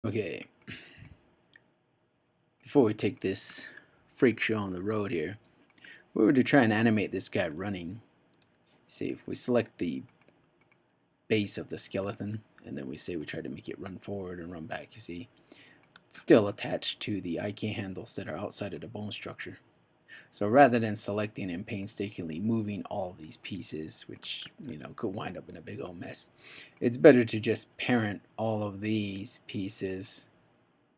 Okay, before we take this freak show on the road here, we were to try and animate this guy running. See, if we select the base of the skeleton and then we say we try to make it run forward and run back, you see, it's still attached to the IK handles that are outside of the bone structure. So rather than selecting and painstakingly moving all of these pieces, which could wind up in a big old mess, it's better to just parent all of these pieces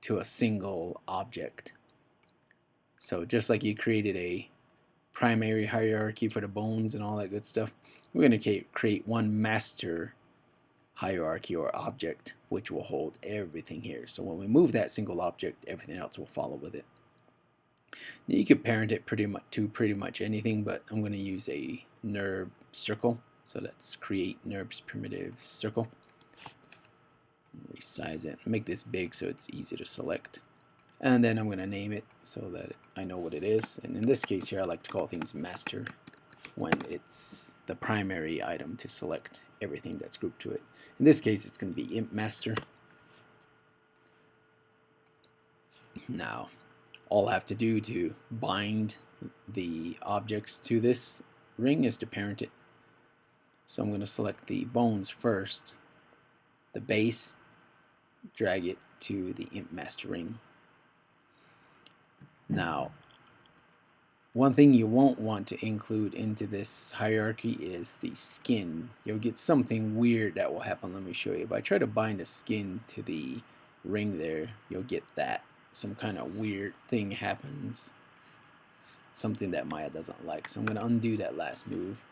to a single object. So just like you created a primary hierarchy for the bones and all that good stuff, we're going to create one master hierarchy or object which will hold everything here. So when we move that single object, everything else will follow with it. Now you could parent it pretty much anything, but I'm going to use a NURB circle. So let's create NURBS primitive circle. Resize it, make this big so it's easy to select. And then I'm going to name it so that I know what it is. And in this case here, I like to call things master when it's the primary item to select everything that's grouped to it. In this case, it's going to be imp master. Now, all I have to do to bind the objects to this ring is to parent it. So I'm going to select the bones first, the base, drag it to the imp master ring. Now, one thing you won't want to include into this hierarchy is the skin. You'll get something weird that will happen. Let me show you. If I try to bind a skin to the ring there, you'll get that. Some kind of weird thing happens. Something that Maya doesn't like. So I'm going to undo that last move.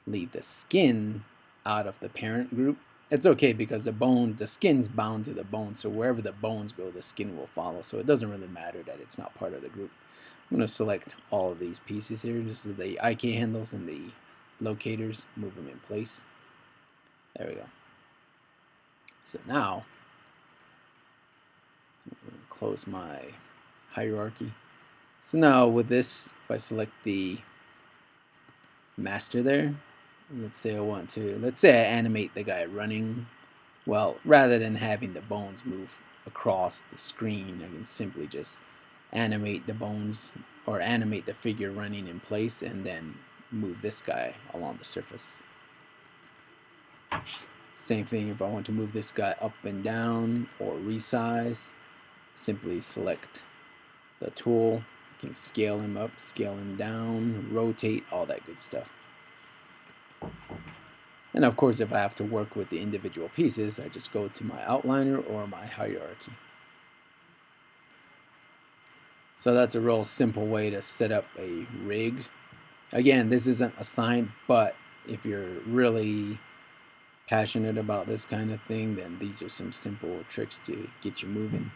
Leave the skin out of the parent group. It's okay because the skin's bound to the bone, so wherever the bones go, the skin will follow. So it doesn't really matter that it's not part of the group. I'm going to select all of these pieces here, just the IK handles and the locators, move them in place. There we go. So now, I'm going to close my hierarchy. So now with this, if I select the master there, let's say I animate the guy running. Well, rather than having the bones move across the screen, I can simply just animate the bones or animate the figure running in place and then move this guy along the surface. Same thing if I want to move this guy up and down or resize, simply select the tool. You can scale him up, scale him down, rotate, all that good stuff. And of course, if I have to work with the individual pieces, I just go to my outliner or my hierarchy. So that's a real simple way to set up a rig. Again, this isn't assigned, but if you're really passionate about this kind of thing, then these are some simple tricks to get you moving.